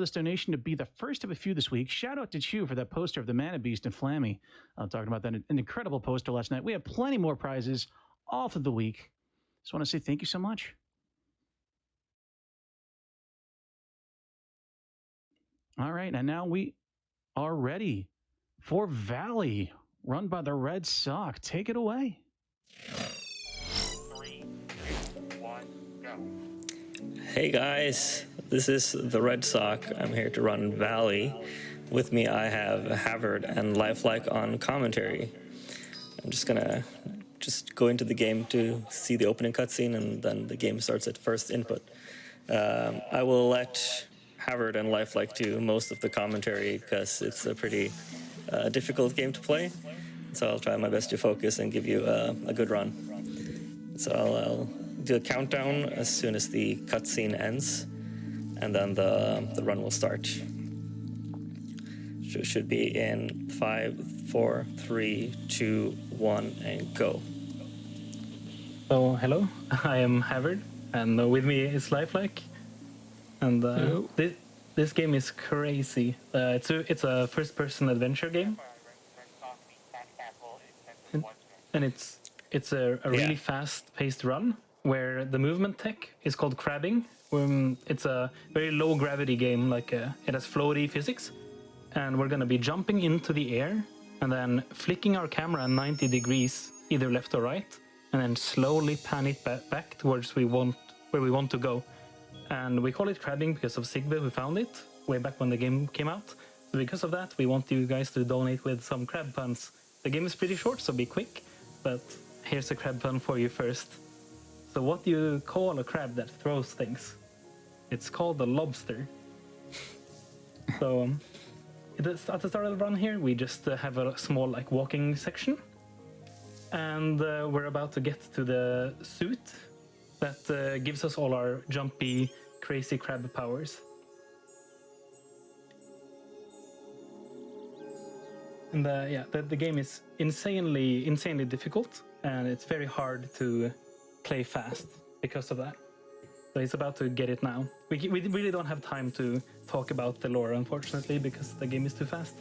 fabulous donation to be the first of a few this week. Shout out to Chew for that poster of the Mana Beast and Flammy. I'm talking about that, an incredible poster last night. We have plenty more prizes all through the week. Just want to say thank you so much. All right, and now we are ready for Valley, run by TheRedSock. Take it away. 3, 2, 1, go. Hey guys, this is TheRedSock. I'm here to run Valley. With me I have havrd and lifelike on commentary. I'm just gonna go into the game to see the opening cutscene, and then the game starts at first input. I will let havrd and lifelike do most of the commentary because it's a pretty difficult game to play. So I'll try my best to focus and give you a good run. So I'll do a countdown as soon as the cutscene ends, and then the run will start. Should be in 5, 4, 3, 2, 1, and go. So hello, I am havrd, and with me is lifelike. And this game is crazy. It's a first-person adventure game, and it's a really fast-paced run where the movement tech is called crabbing. It's a very low gravity game, like it has floaty physics, and we're gonna be jumping into the air and then flicking our camera 90 degrees, either left or right, and then slowly pan it back towards where we want to go. And we call it crabbing because of Sigve, who found it way back when the game came out. So because of that, we want you guys to donate with some crab puns. The game is pretty short, so be quick, but here's a crab pun for you first. So what do you call a crab that throws things? It's called a lobster. So at the start of the run here, we just have a small walking section, and we're about to get to the suit that gives us all our jumpy, crazy crab powers. And the game is insanely difficult, and it's very hard to play fast because of that. So he's about to get it now. We really don't have time to talk about the lore, unfortunately, because the game is too fast.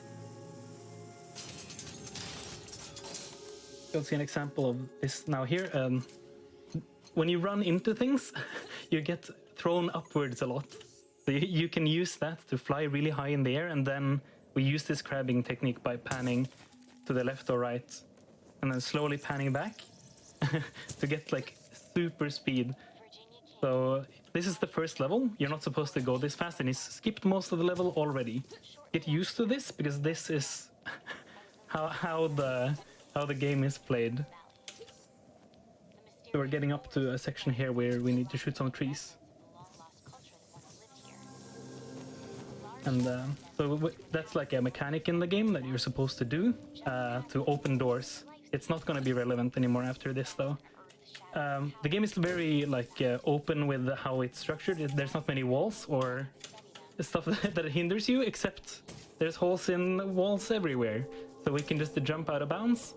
You'll see an example of this now here. When you run into things, you get thrown upwards a lot. So you can use that to fly really high in the air, and then we use this crabbing technique by panning to the left or right, and then slowly panning back to get super speed. So this is the first level. You're not supposed to go this fast, and he's skipped most of the level already. Get used to this, because this is how the game is played. So we're getting up to a section here where we need to shoot some trees. And so that's like a mechanic in the game that you're supposed to do to open doors. It's not going to be relevant anymore after this, though. The game is very open with how it's structured. There's not many walls or stuff that hinders you, except there's holes in walls everywhere. So we can just jump out of bounds.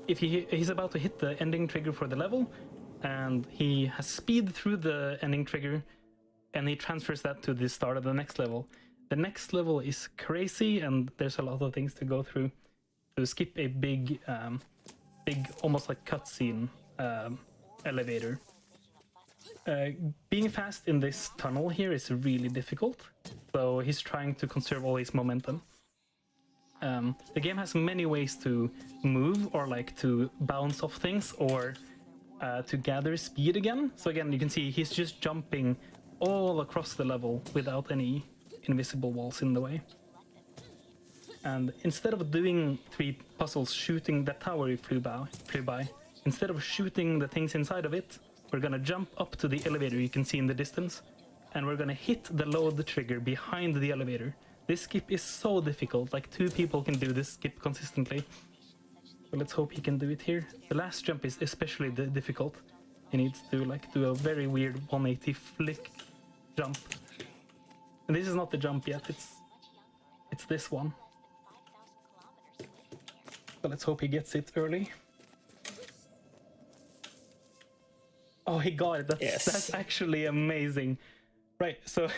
If he's about to hit the ending trigger for the level, and he has speed through the ending trigger, and he transfers that to the start of the next level. The next level is crazy, and there's a lot of things to go through. To skip a big almost like cutscene elevator. Being fast in this tunnel here is really difficult, so he's trying to conserve all his momentum. The game has many ways to move, or to bounce off things, or to gather speed again. So again, you can see he's just jumping all across the level without any invisible walls in the way. And instead of doing 3 puzzles shooting that tower you flew by, instead of shooting the things inside of it, we're gonna jump up to the elevator you can see in the distance, and we're gonna hit the load trigger behind the elevator. This skip is so difficult, 2 people can do this skip consistently. So let's hope he can do it here. The last jump is especially difficult. He needs to do a very weird 180 flick jump. And this is not the jump yet, it's this one. So let's hope he gets it early. Oh, he got it. That's actually amazing. Right, so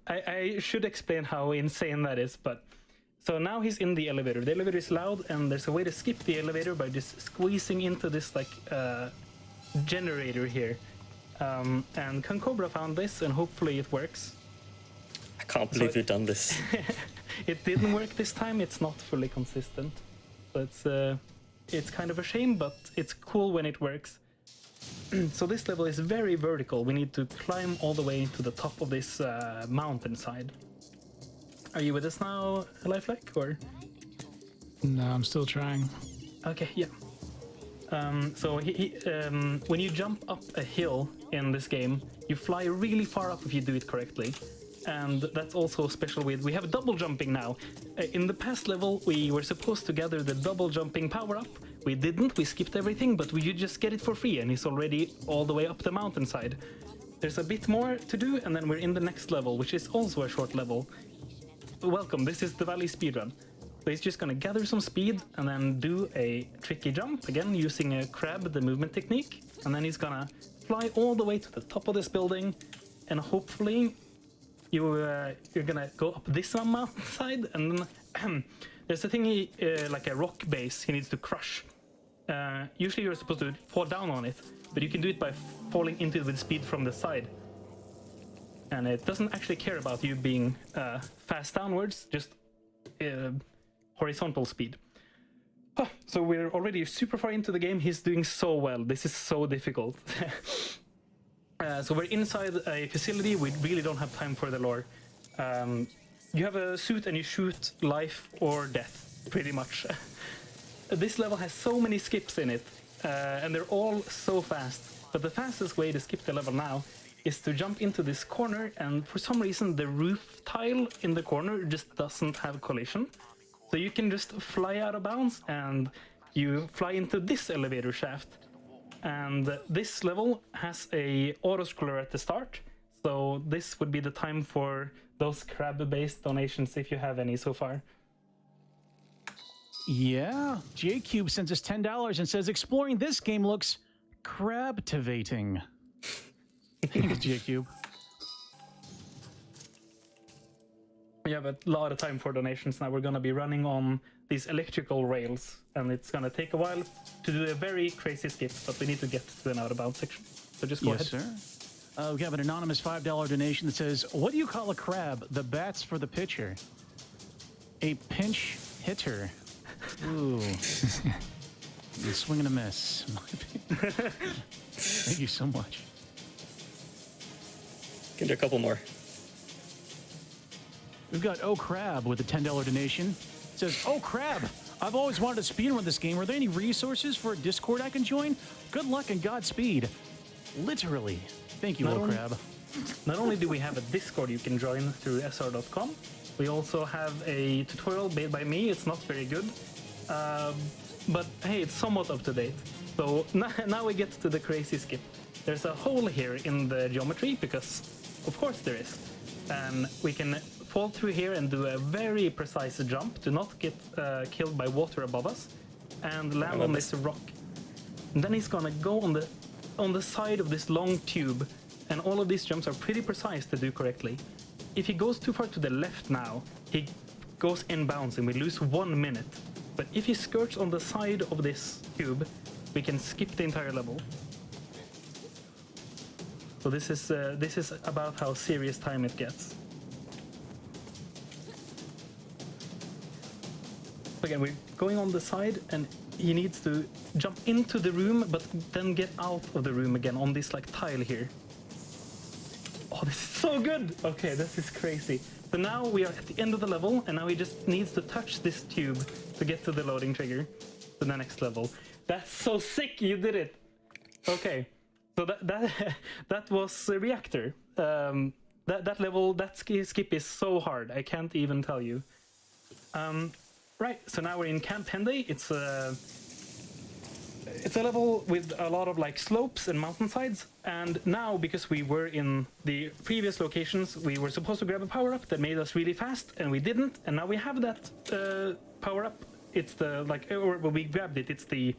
I should explain how insane that is, but so now he's in the elevator. The elevator is loud, and there's a way to skip the elevator by just squeezing into this like generator here. And Concobra found this, and hopefully it works. I can't believe you've done this. It didn't work this time. It's not fully consistent. So it's kind of a shame, but it's cool when it works. So this level is very vertical. We need to climb all the way to the top of this mountainside. Are you with us now, Lifelike, or? No, I'm still trying. Okay, yeah. So when you jump up a hill in this game, you fly really far up if you do it correctly. And that's also special with, we have double jumping now. In the past level, we were supposed to gather the double jumping power up. We didn't, we skipped everything, but you just get it for free, and it's already all the way up the mountainside. There's a bit more to do, and then we're in the next level, which is also a short level. Welcome, this is the Valley speedrun. So he's just gonna gather some speed and then do a tricky jump, again using a crab, the movement technique, and then he's gonna fly all the way to the top of this building, and hopefully you're gonna go up this mountainside, and then there's a thingy, like a rock base he needs to crush. Usually you're supposed to fall down on it, but you can do it by falling into it with speed from the side. And it doesn't actually care about you being fast downwards, just horizontal speed. So we're already super far into the game. He's doing so well. This is so difficult. So we're inside a facility. We really don't have time for the lore. You have a suit and you shoot life or death, pretty much. This level has so many skips in it, and they're all so fast. But the fastest way to skip the level now is to jump into this corner, and for some reason the roof tile in the corner just doesn't have collision. So you can just fly out of bounds, and you fly into this elevator shaft. And this level has a auto-scroller at the start, so this would be the time for those crab-based donations if you have any so far. Yeah, J-Cube sends us $10 and says, exploring this game looks crabtivating. Thanks, J-Cube. We have a lot of time for donations now. We're going to be running on these electrical rails, and it's going to take a while to do a very crazy skip, but we need to get to an out-of-bounds section. So just go ahead. Yes, sir. We have an anonymous $5 donation that says, what do you call a crab? The bats for the pitcher. A pinch hitter. Ooh. Swing and a miss. Thank you so much. Can do a couple more. We've got Oh Crab with a $10 donation. It says, Oh Crab, I've always wanted to speedrun this game. Are there any resources for a Discord I can join? Good luck and Godspeed. Literally. Thank you, Oh Crab. Not only do we have a Discord you can join through sr.com, we also have a tutorial made by me. It's not very good, but hey, it's somewhat up to date. So now we get to the crazy skip. There's a hole here in the geometry, because of course there is. And we can fall through here and do a very precise jump to not get killed by water above us, and land on this rock. And then he's gonna go on the side of this long tube, and all of these jumps are pretty precise to do correctly. If he goes too far to the left now, he goes inbounds and we lose 1 minute. But if he skirts on the side of this tube, we can skip the entire level. So this is about how serious time it gets. Again, we're going on the side, and he needs to jump into the room, but then get out of the room again on this like tile here. Oh, this is so good! Okay, this is crazy. So now we are at the end of the level, and now he just needs to touch this tube to get to the loading trigger to the next level. That's so sick! You did it! Okay, so that was a reactor. That level, that skip is so hard. I can't even tell you. Right, so now we're in Camp Henday. It's a level with a lot of like slopes and mountainsides, and now because we were in the previous locations, we were supposed to grab a power-up that made us really fast, and we didn't, and now we have that power-up. It's the, like, or when we grabbed it, it's the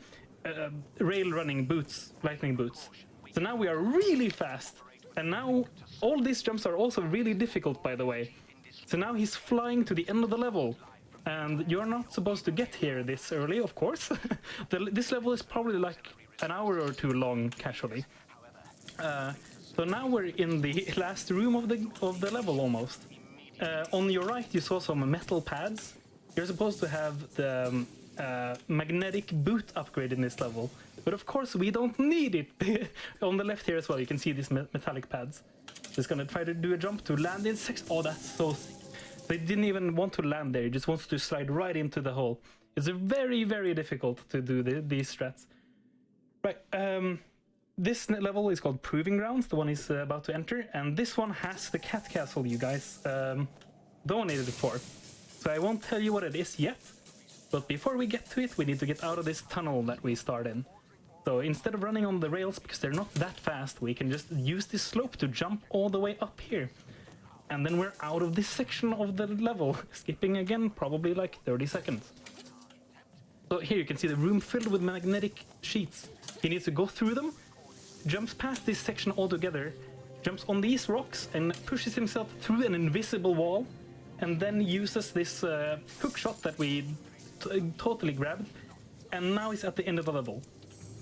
rail running boots, lightning boots. So now we are really fast, And now all these jumps are also really difficult, by the way. So now he's flying to the end of the level. And you're not supposed to get here this early, of course. This level is probably like an hour or two long, casually. So now we're in the last room of the level almost. On your right, you saw some metal pads. You're supposed to have the magnetic boot upgrade in this level. But of course, we don't need it. On the left here as well, you can see these metallic pads. Just gonna try to do a jump to land in 6. Oh, that's so sick. They didn't even want to land there, he just wants to slide right into the hole. It's very, very difficult to do these strats. Right, this level is called Proving Grounds, the one he's about to enter, and this one has the cat castle you guys donated for. So I won't tell you what it is yet, but before we get to it, we need to get out of this tunnel that we start in. So instead of running on the rails, because they're not that fast, we can just use this slope to jump all the way up here. And then we're out of this section of the level, skipping again, probably like 30 seconds. So here you can see the room filled with magnetic sheets. He needs to go through them, jumps past this section altogether, jumps on these rocks and pushes himself through an invisible wall, and then uses this hook shot that we totally grabbed, and now he's at the end of the level.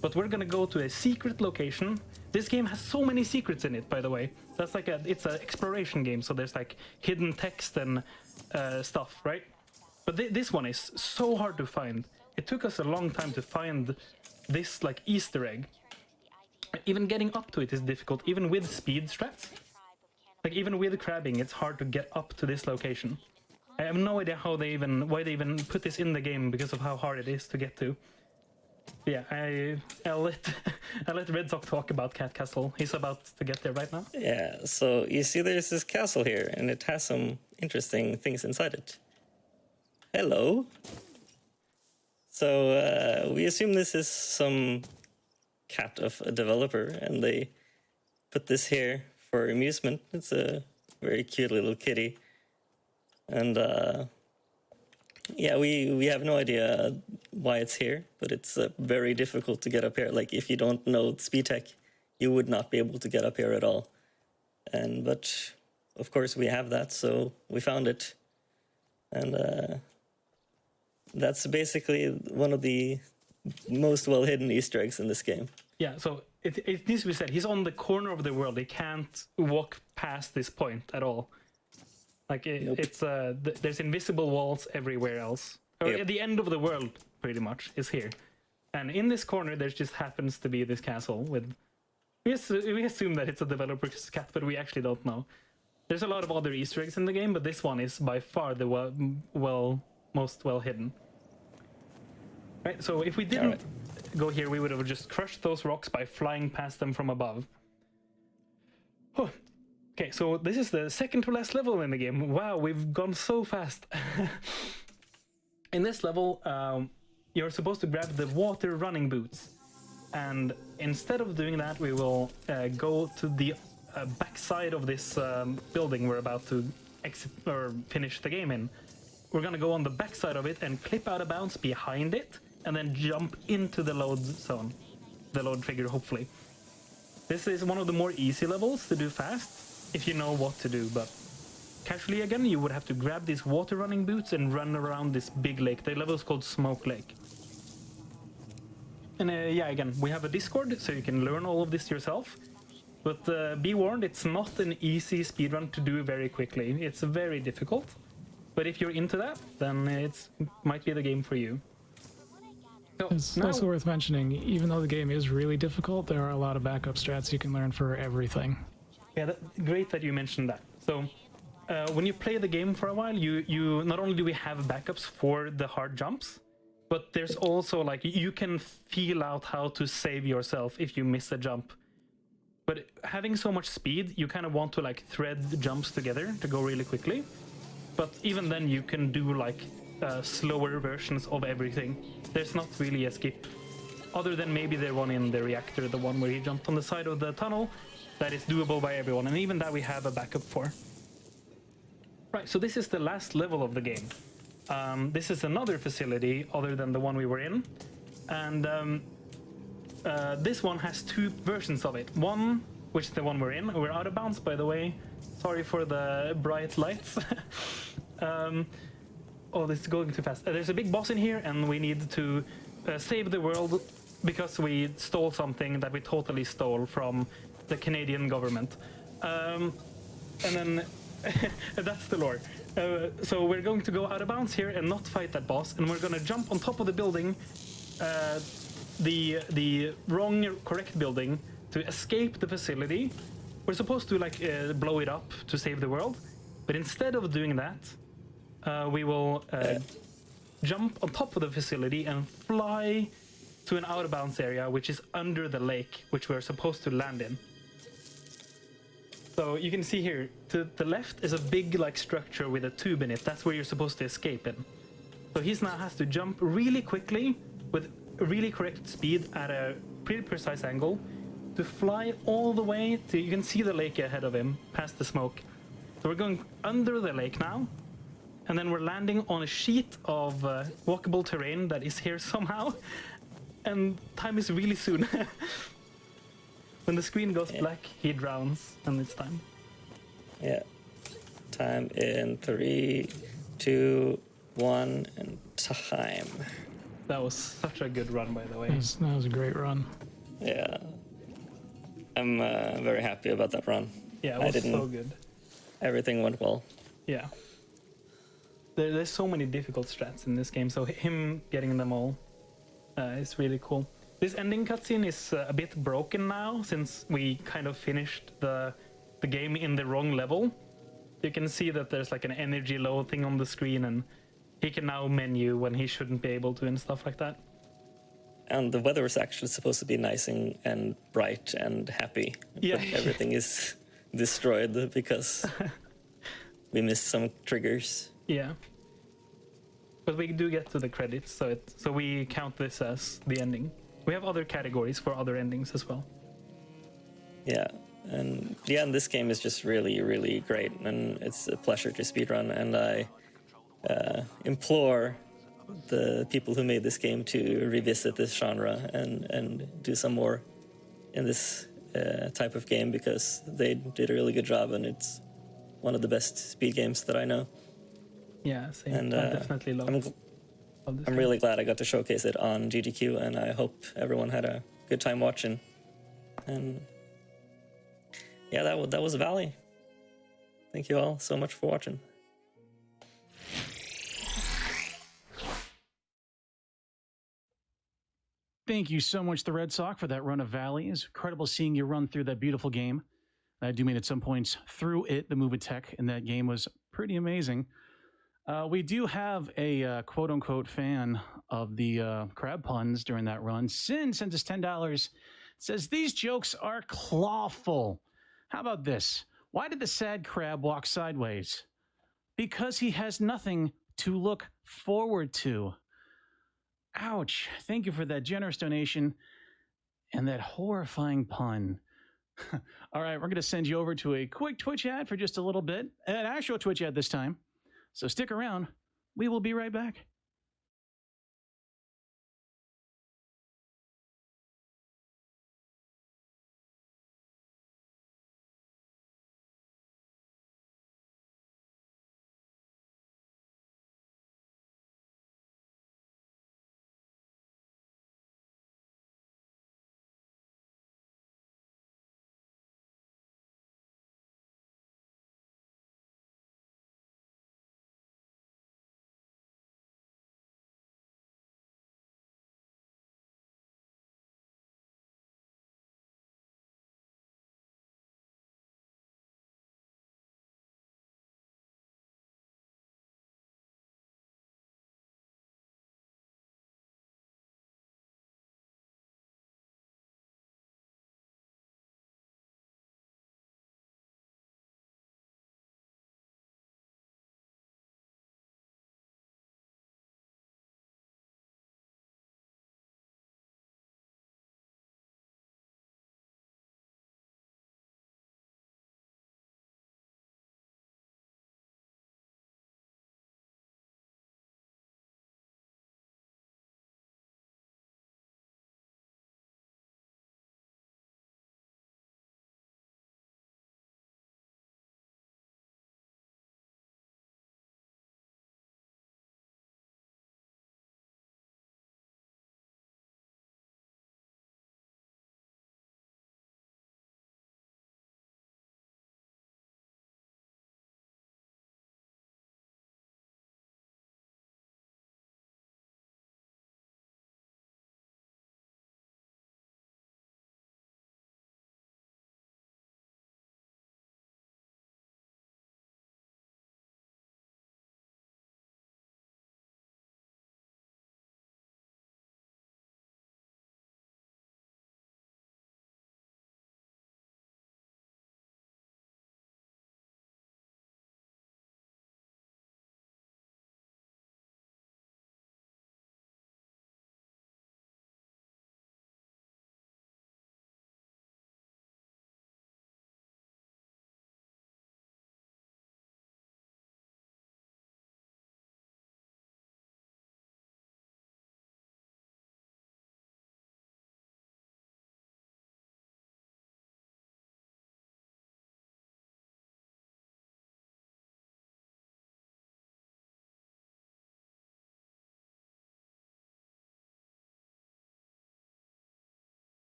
But we're gonna go to a secret location. This game has so many secrets in it, by the way. That's like it's an exploration game, so there's like hidden text and stuff, right? But this one is so hard to find. It took us a long time to find this like Easter egg. Even getting up to it is difficult, even with speed strats. Like even with crabbing, it's hard to get up to this location. I have no idea why they even put this in the game because of how hard it is to get to. Yeah, I'll let TheRedSock talk about Cat Castle. He's about to get there right now. Yeah, so you see there's this castle here, and it has some interesting things inside it. Hello. So we assume this is some cat of a developer, and they put this here for amusement. It's a very cute little kitty. And yeah, we have no idea why it's here, but it's very difficult to get up here. Like, if you don't know speed tech, you would not be able to get up here at all. But of course we have that, so we found it. And that's basically one of the most well-hidden Easter eggs in this game. Yeah, so it needs to be said, he's on the corner of the world. He can't walk past this point at all. Like, Nope. it's there's invisible walls everywhere else. Or Yep. at the end of the world, pretty much, is here. And in this corner, there just happens to be this castle with... We assume that it's a developer's cat, but we actually don't know. There's a lot of other Easter eggs in the game, but this one is by far the most well hidden. Right, so if we didn't go here, we would have just crushed those rocks by flying past them from above. Oh. Okay, so this is the second to last level in the game. Wow, we've gone so fast. In this level, you're supposed to grab the water running boots. And instead of doing that, we will go to the backside of this building we're about to exit or finish the game in. We're gonna go on the backside of it and clip out a bounce behind it, and then jump into the load zone. The load trigger, hopefully. This is one of the more easy levels to do fast, if you know what to do, but casually again, you would have to grab these water running boots and run around this big lake. The level is called Smoke Lake. And yeah, again, we have a Discord, so you can learn all of this yourself. But be warned, it's not an easy speedrun to do very quickly. It's very difficult. But if you're into that, then it might be the game for you. So It's also worth mentioning, even though the game is really difficult, there are a lot of backup strats you can learn for everything. Yeah, great that you mentioned that. So when you play the game for a while, you not only do we have backups for the hard jumps, but there's also like you can feel out how to save yourself if you miss a jump. But having so much speed, you kind of want to like thread the jumps together to go really quickly. But even then, you can do like slower versions of everything. There's not really a skip, other than maybe the one in the reactor, the one where he jumped on the side of the tunnel. That is doable by everyone, and even that we have a backup for. Right, so this is the last level of the game. This is another facility other than the one we were in, and this one has two versions of it. One which is the one we're in. We're out of bounds, by the way. Sorry for the bright lights. Oh, this is going too fast. There's a big boss in here, and we need to save the world because we stole something that we totally stole from the Canadian government. And then that's the lore. So we're going to go out of bounds here and not fight that boss, and we're going to jump on top of the building, the wrong correct building, to escape the facility. We're supposed to like blow it up to save the world, but instead of doing that, we will jump on top of the facility and fly to an out of bounds area, which is under the lake, which we're supposed to land in. So you can see here, to the left is a big like structure with a tube in it. That's where you're supposed to escape in. So he now has to jump really quickly with really correct speed at a pretty precise angle to fly all the way to, you can see the lake ahead of him, past the smoke. So we're going under the lake now, and then we're landing on a sheet of walkable terrain that is here somehow, and time is really soon. When the screen goes black, he drowns, and it's time. Yeah. Time in 3, 2, 1, and time. That was such a good run, by the way. That was a great run. Yeah. I'm very happy about that run. Yeah, it was so good. Everything went well. Yeah. There's so many difficult strats in this game, so him getting them all is really cool. This ending cutscene is a bit broken now, since we kind of finished the game in the wrong level. You can see that there's like an energy low thing on the screen, and he can now menu when he shouldn't be able to and stuff like that. And the weather is actually supposed to be nice and bright and happy. Yeah. But everything is destroyed because we missed some triggers. Yeah. But we do get to the credits, so we count this as the ending. We have other categories for other endings as well. Yeah. And yeah, and this game is just really, really great, and it's a pleasure to speedrun, and I implore the people who made this game to revisit this genre and do some more in this type of game, because they did a really good job, and it's one of the best speed games that I know. Yeah, same. And I definitely love this I'm game. really glad I got to showcase it on GDQ, and I hope everyone had a good time watching. And yeah, that was Valley. Thank you all so much for watching. Thank you so much, TheRedSock, for that run of Valley. It's incredible seeing you run through that beautiful game. I do mean at some points through it, the movement tech in that game was pretty amazing. We do have a quote-unquote fan of the crab puns during that run. Sin sent us $10, says, these jokes are clawful. How about this? Why did the sad crab walk sideways? Because he has nothing to look forward to. Ouch. Thank you for that generous donation and that horrifying pun. All right, we're going to send you over to a quick Twitch ad for just a little bit. An actual Twitch ad this time. So stick around. We will be right back.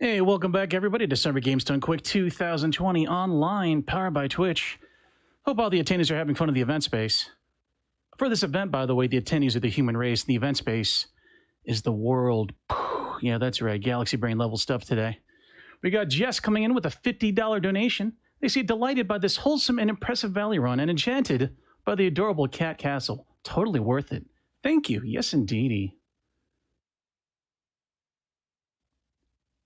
Hey, welcome back, everybody, to Summer Games Done Quick 2020 online, powered by Twitch. Hope all the attendees are having fun in the event space. For this event, by the way, the attendees are the human race. The event space is the world. Yeah, that's right. Galaxy Brain level stuff today. We got Jess coming in with a $50 donation. They say delighted by this wholesome and impressive valley run and enchanted by the adorable cat castle. Totally worth it. Thank you. Yes, indeedy.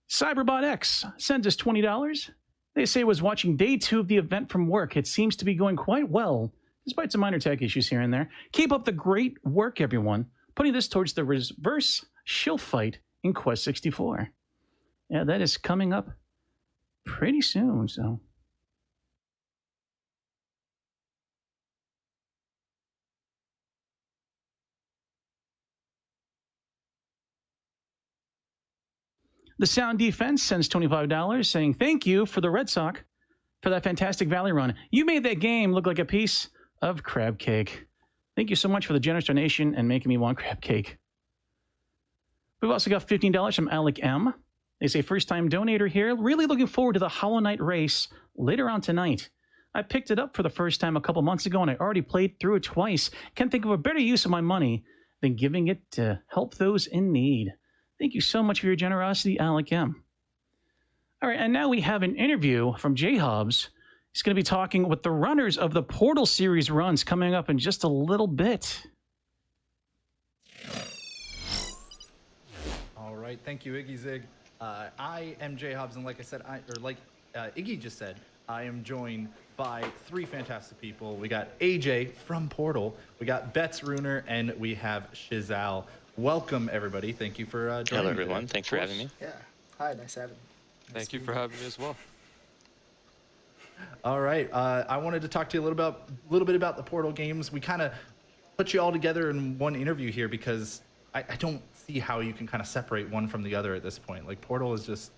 Cyberbot X sends us $20. They say was watching day 2 of the event from work. It seems to be going quite well, despite some minor tech issues here and there. Keep up the great work, everyone. Putting this towards the reverse shill fight in Quest 64. Yeah, that is coming up pretty soon, so... The Sound Defense sends $25, saying, thank you for the TheRedSock for that fantastic Valley run. You made that game look like a piece of crab cake. Thank you so much for the generous donation and making me want crab cake. We've also got $15 from Alec M. They say, first-time donator here. Really looking forward to the Hollow Knight race later on tonight. I picked it up for the first time a couple months ago, and I already played through it twice. Can't think of a better use of my money than giving it to help those in need. Thank you so much for your generosity, Alec M. All right, and now we have an interview from Jhobz. He's going to be talking with the runners of the Portal series runs coming up in just a little bit. All right, thank you, iggyzig. I am Jhobz, and like I said, Iggy just said, I am joined by 3 fantastic people. We got AJ from Portal, we got betsruner, and we have Shizzal. Welcome, everybody. Thank you for joining. Hello, everyone. Thanks for having me. Yeah. Hi, nice having you. Thank you for having me as well. All right. I wanted to talk to you a little bit about the Portal games. We kind of put you all together in one interview here because I don't see how you can kind of separate one from the other at this point. Like, Portal is just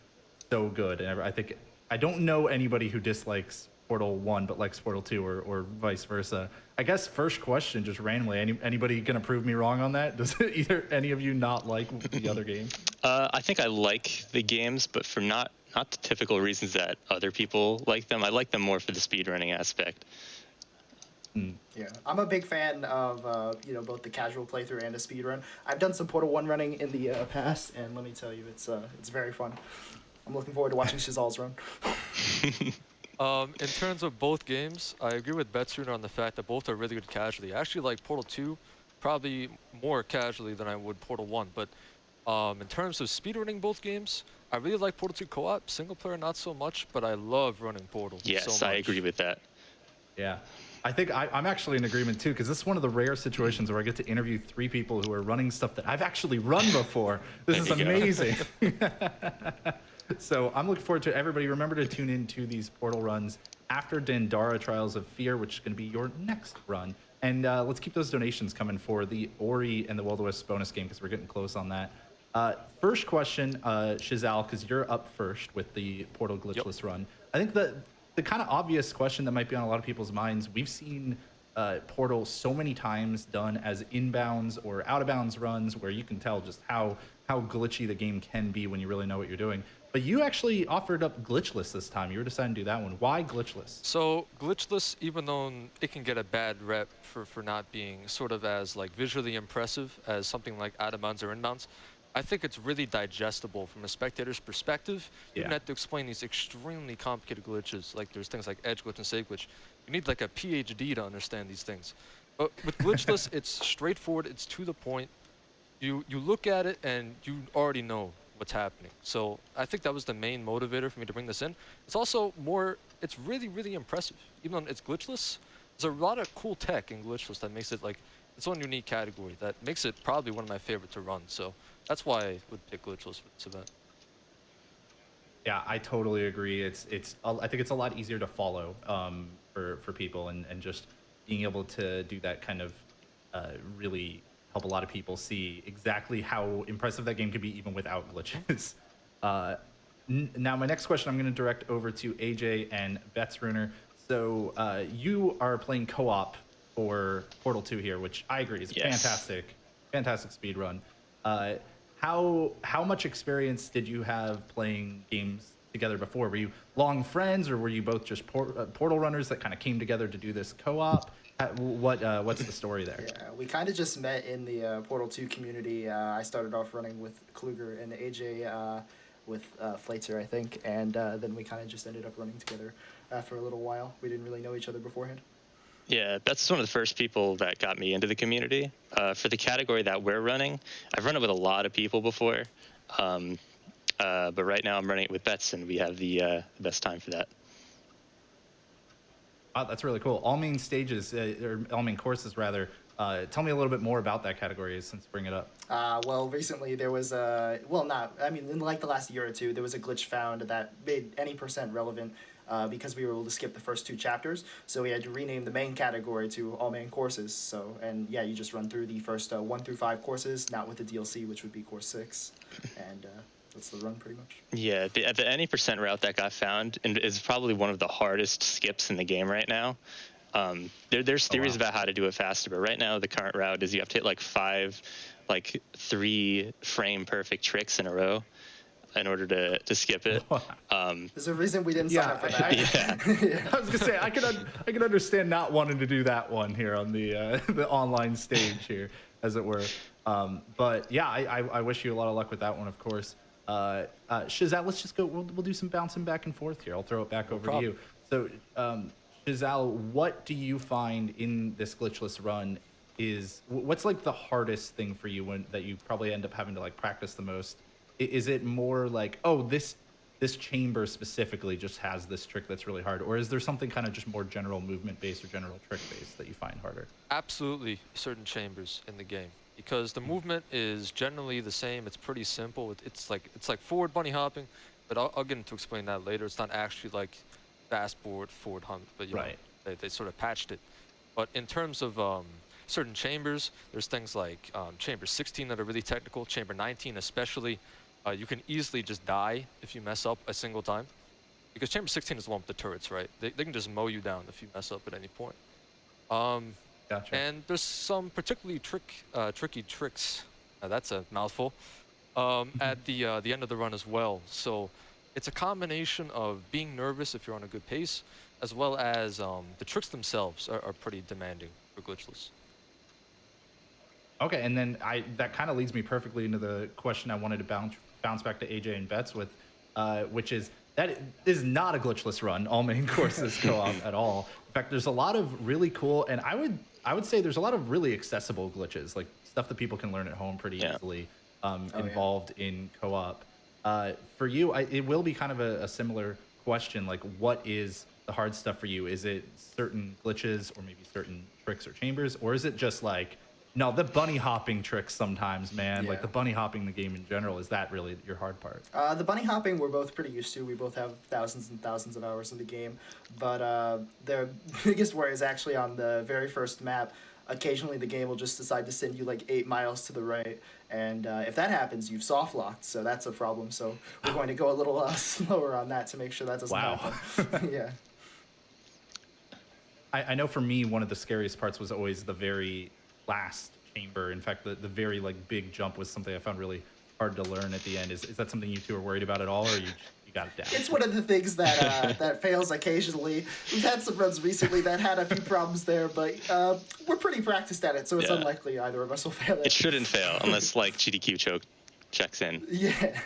so good, and I don't know anybody who dislikes Portal 1 but likes Portal 2 or vice versa. I guess first question, just randomly, anybody gonna prove me wrong on that? Does either any of you not like the other game? I think I like the games, but for not the typical reasons that other people like them. I like them more for the speedrunning aspect. Yeah, I'm a big fan of both the casual playthrough and the speedrun. I've done some Portal 1 running in the past, and let me tell you, it's very fun. I'm looking forward to watching Shizzal's run. In terms of both games, I agree with betsruner on the fact that both are really good casually. I actually like Portal 2 probably more casually than I would Portal 1, but in terms of speedrunning both games, I really like Portal 2 co-op. Single player, not so much, but I love running Portal. Yes, so much. I agree with that. Yeah. I think I'm actually in agreement too, because this is one of the rare situations where I get to interview 3 people who are running stuff that I've actually run before. This is amazing. So I'm looking forward to everybody. Remember to tune into these Portal runs after Dandara Trials of Fear, which is going to be your next run. And let's keep those donations coming for the Ori and the Wild West bonus game, because we're getting close on that. First question, Shizzal, because you're up first with the Portal glitchless run. I think the kind of obvious question that might be on a lot of people's minds, we've seen Portal so many times done as inbounds or out of bounds runs where you can tell just how glitchy the game can be when you really know what you're doing. But you actually offered up glitchless this time. You were deciding to do that one. Why glitchless? So glitchless, even though it can get a bad rep for not being sort of as like visually impressive as something like out of bounds or inbounds, I think it's really digestible from a spectator's perspective. You don't have to explain these extremely complicated glitches. Like there's things like edge glitch and save glitch. You need like a PhD to understand these things. But with glitchless, it's straightforward. It's to the point. You look at it and you already know what's happening. So I think that was the main motivator for me to bring this in. It's also it's really, really impressive. Even though it's glitchless, there's a lot of cool tech in glitchless that makes it like its own unique category that makes it probably one of my favorite to run. So that's why I would pick glitchless for this event. Yeah, I totally agree. I think it's a lot easier to follow for people, and just being able to do that kind of really help a lot of people see exactly how impressive that game could be even without glitches. Now, my next question I'm going to direct over to AJ and betsruner. So you are playing co-op for Portal 2 here, which I agree is fantastic speed run. how much experience did you have playing games together before? Were you long friends, or were you both just portal runners that kind of came together to do this co-op? What's the story there? Yeah, we kind of just met in the Portal 2 community. I started off running with Kluger and AJ with Flater, I think, and then we kind of just ended up running together for a little while. We didn't really know each other beforehand. Yeah, that's one of the first people that got me into the community. For the category that we're running, I've run it with a lot of people before, but right now I'm running it with Bets, and we have the best time for that. Oh, that's really cool. All main stages, or all main courses rather. Tell me a little bit more about that category since you bring it up. Well, recently there was in like the last year or two, there was a glitch found that made any percent relevant because we were able to skip the first 2 chapters. So we had to rename the main category to all main courses. So, and yeah, you just run through the first 1 through 5 courses, not with the DLC, which would be course 6. And that's the run pretty much. Yeah, the any percent route that got found is probably one of the hardest skips in the game right now. There's theories about how to do it faster, but right now the current route is you have to hit like 5, 3 frame perfect tricks in a row in order to skip it. There's a reason we didn't sign up for that. Yeah. I was gonna say I can understand not wanting to do that one here on the online stage here, as it were. But yeah, I wish you a lot of luck with that one, of course. Shizzal, let's just go. We'll do some bouncing back and forth here. I'll throw it back over to you. So, Shizzal, what do you find in this glitchless run what's like the hardest thing for you that you probably end up having to like practice the most? Is it more like, oh, this chamber specifically just has this trick that's really hard, or is there something kind of just more general movement based or general trick based that you find harder? Absolutely, certain chambers in the game. Because the movement is generally the same. It's pretty simple. It's like forward bunny hopping, but I'll get into explain that later. It's not actually like fast forward hump, but you know, they sort of patched it. But in terms of certain chambers, there's things like chamber 16 that are really technical. Chamber 19 especially, you can easily just die if you mess up a single time, because chamber 16 is the one with the turrets, right? They can just mow you down if you mess up at any point. Gotcha. And there's some particularly tricky tricks, that's a mouthful, at the end of the run as well. So it's a combination of being nervous if you're on a good pace, as well as the tricks themselves are pretty demanding for glitchless. Okay, and then that kind of leads me perfectly into the question I wanted to bounce back to AJ and Bets with, which is that is not a glitchless run. All main courses co-op at all. In fact, there's a lot of really cool, and I would say there's a lot of really accessible glitches, like stuff that people can learn at home pretty easily, involved in co-op. For you, it will be kind of a similar question, like what is the hard stuff for you? Is it certain glitches or maybe certain tricks or chambers, or is it just like, no, the bunny hopping tricks sometimes, man, like the bunny hopping in the game in general, is that really your hard part? The bunny hopping we're both pretty used to. We both have thousands and thousands of hours in the game, but the biggest worry is actually on the very first map. Occasionally the game will just decide to send you like 8 miles to the right, and if that happens, you've soft locked, so that's a problem. So we're going to go a little slower on that to make sure that doesn't happen. Yeah. I know for me, one of the scariest parts was always the very last chamber. In fact, the very like big jump was something I found really hard to learn at the end. Is that something you two are worried about at all, or you got it down? It's one of the things that that fails occasionally. We've had some runs recently that had a few problems there, but we're pretty practiced at it, so it's unlikely either of us will fail it. It shouldn't fail unless like GDQ choke checks in. Yeah.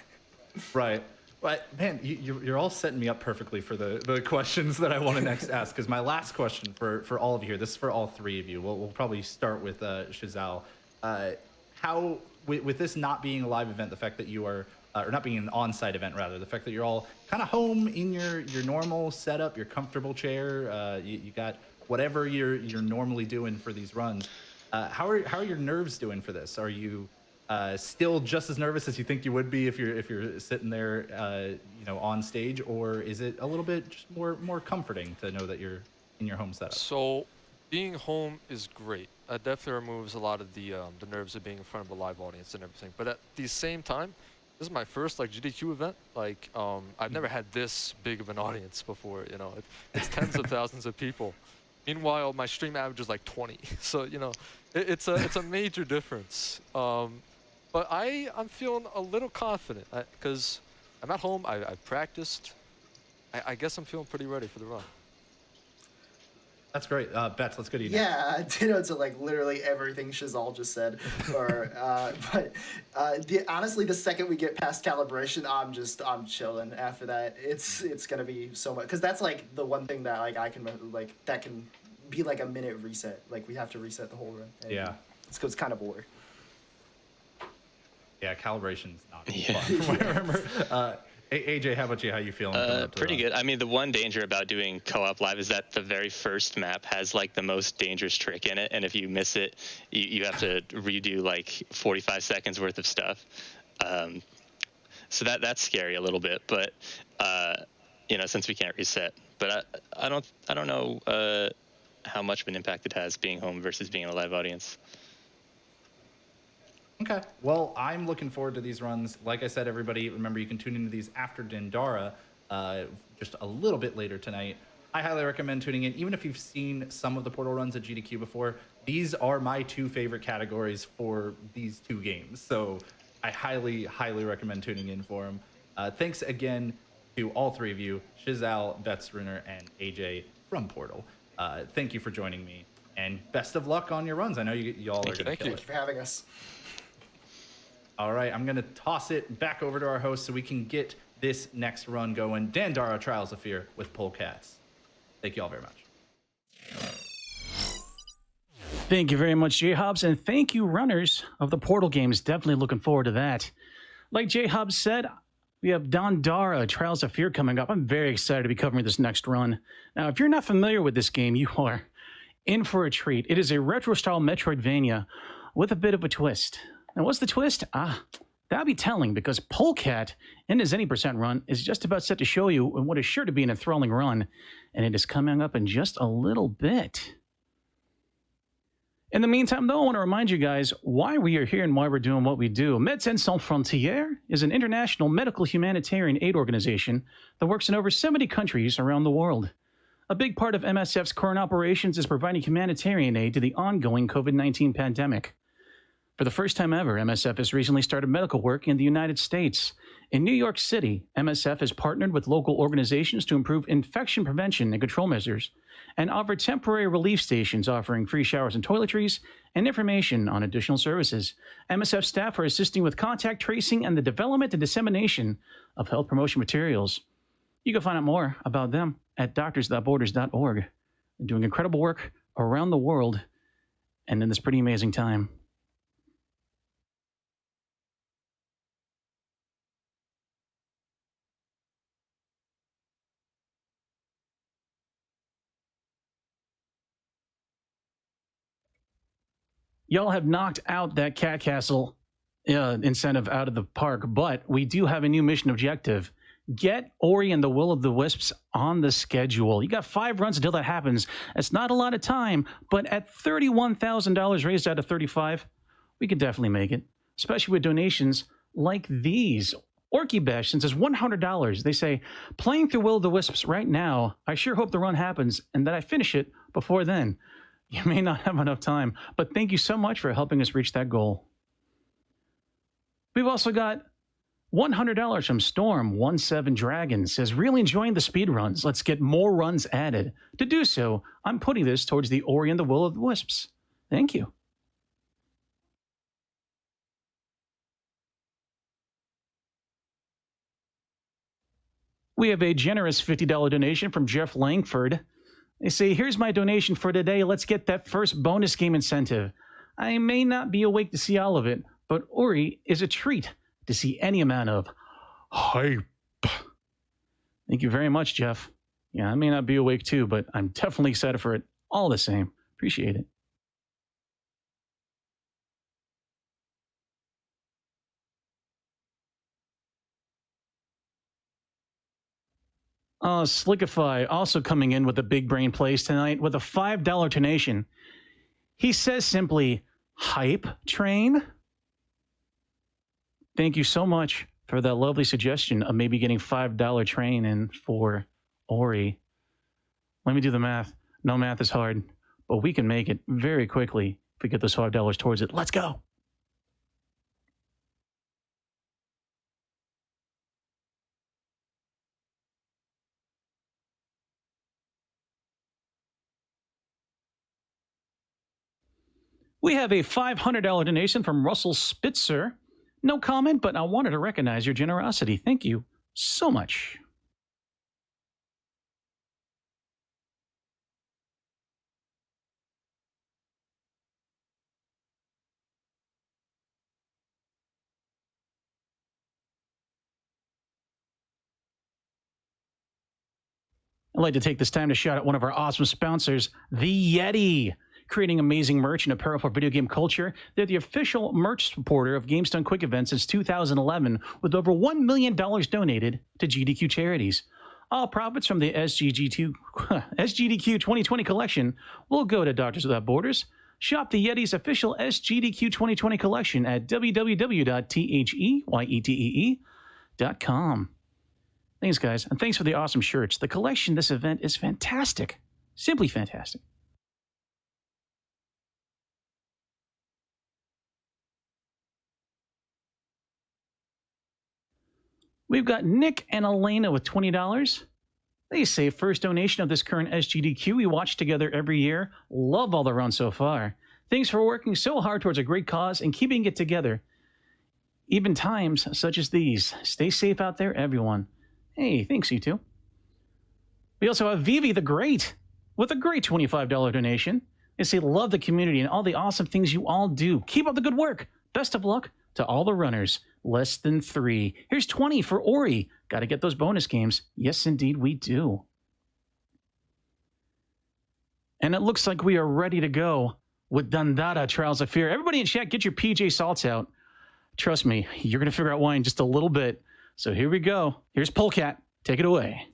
Right. But man, you're all setting me up perfectly for the questions that I want to next ask. Because my last question for all of you here, this is for all 3 of you. We'll probably start with Shizzal. How with this not being a live event, the fact that you are, or not being an on-site event rather, the fact that you're all kind of home in your normal setup, your comfortable chair, you got whatever you're normally doing for these runs. How are your nerves doing for this? Are you still just as nervous as you think you would be if you're sitting there, on stage, or is it a little bit just more comforting to know that you're in your home setup? So, being home is great. It definitely removes a lot of the nerves of being in front of a live audience and everything. But at the same time, this is my first like GDQ event. Like, I've never had this big of an audience before. It's tens of thousands of people. Meanwhile, my stream average is like 20. So it's a major difference. But I'm feeling a little confident because I'm at home. I've practiced. I guess I'm feeling pretty ready for the run. That's great. Bets, let's go to you. Yeah, ditto to like literally everything Shizzal just said. Honestly, the second we get past calibration, I'm chilling. After that, it's gonna be so much, because that's like the one thing that like I can like that can be like a minute reset. Like we have to reset the whole run. Yeah. It's kind of war. Yeah, calibration's not Yeah. fun from what I remember. AJ, how about you? How you feeling? Pretty good. I mean, the one danger about doing co-op live is that the very first map has like the most dangerous trick in it, and if you miss it, you have to redo like 45 seconds worth of stuff. So that's scary a little bit, but since we can't reset. But I don't know how much of an impact it has being home versus being in a live audience. Okay. Well, I'm looking forward to these runs. Like I said, everybody, remember you can tune into these after Dendara, just a little bit later tonight. I highly recommend tuning in. Even if you've seen some of the Portal runs at GDQ before, these are my two favorite categories for these two games. So I highly, highly recommend tuning in for them. Thanks again to all three of you, Shizzal, betsruner, and AJ from Portal. Thank you for joining me, and best of luck on your runs. I know you all are going to kill it. Thank you for having us. All right, I'm going to toss it back over to our host so we can get this next run going. Dandara Trials of Fear with Polecats. Thank you all very much. Thank you very much, Jhobz, and thank you, runners of the Portal games. Definitely looking forward to that. Like Jhobz said, we have Dandara Trials of Fear coming up. I'm very excited to be covering this next run. Now, if you're not familiar with this game, you are in for a treat. It is a retro-style Metroidvania with a bit of a twist. And what's the twist? That'll be telling, because Polecat in his any % run is just about set to show you what is sure to be an enthralling run, and it is coming up in just a little bit. In the meantime, though, I want to remind you guys why we are here and why we're doing what we do. Médecins Sans Frontières is an international medical humanitarian aid organization that works in over 70 countries around the world. A big part of MSF's current operations is providing humanitarian aid to the ongoing COVID-19 pandemic. For the first time ever, MSF has recently started medical work in the United States. In New York City, MSF has partnered with local organizations to improve infection prevention and control measures and offer temporary relief stations offering free showers and toiletries and information on additional services. MSF staff are assisting with contact tracing and the development and dissemination of health promotion materials. You can find out more about them at doctors.borders.org. They're doing incredible work around the world and in this pretty amazing time. Y'all have knocked out that Cat Castle incentive out of the park, but we do have a new mission objective. Get Ori and the Will of the Wisps on the schedule. You got 5 runs until that happens. It's not a lot of time, but at $31,000 raised out of 35, we could definitely make it, especially with donations like these. Orky Bash sends us $100. They say, playing through Will of the Wisps right now, I sure hope the run happens and that I finish it before then. You may not have enough time, but thank you so much for helping us reach that goal. We've also got $100 from Storm17 Dragon. Says, really enjoying the speed runs. Let's get more runs added. To do so, I'm putting this towards the Ori and the Will of the Wisps. Thank you. We have a generous $50 donation from Jeff Langford. They say, here's my donation for today. Let's get that first bonus game incentive. I may not be awake to see all of it, but Ori is a treat to see any amount of hype. Thank you very much, Jeff. Yeah, I may not be awake too, but I'm definitely excited for it all the same. Appreciate it. Slickify also coming in with a big brain plays tonight with a $5 donation. He says simply, hype train? Thank you so much for that lovely suggestion of maybe getting $5 train in for Ori. Let me do the math. No math is hard, but we can make it very quickly if we get those $5 towards it. Let's go. We have a $500 donation from Russell Spitzer. No comment, but I wanted to recognize your generosity. Thank you so much. I'd like to take this time to shout out one of our awesome sponsors, The Yeti. Creating amazing merch and apparel for video game culture, they're the official merch supporter of GameStone Quick Events since 2011, with over $1 million donated to GDQ charities. All profits from the SGDQ 2020 collection will go to Doctors Without Borders. Shop the Yeti's official SGDQ 2020 collection at www.theyetee.com. Thanks, guys, and thanks for the awesome shirts. The collection this event is fantastic. Simply fantastic. We've got Nick and Elena with $20. They say, first donation of this current SGDQ we watch together every year. Love all the runs so far. Thanks for working so hard towards a great cause and keeping it together. Even times such as these. Stay safe out there, everyone. Hey, thanks, you two. We also have Vivi the Great with a great $25 donation. They say, love the community and all the awesome things you all do. Keep up the good work. Best of luck to all the runners. Less than 3. Here's 20 for Ori. Got to get those bonus games. Yes, indeed, we do. And it looks like we are ready to go with Dandara Trials of Fear. Everybody in chat, get your PJ salts out. Trust me, you're going to figure out why in just a little bit. So here we go. Here's Polecat. Take it away.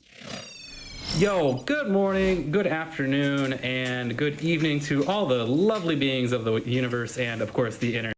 Yo, good morning, good afternoon, and good evening to all the lovely beings of the universe and, of course, the internet.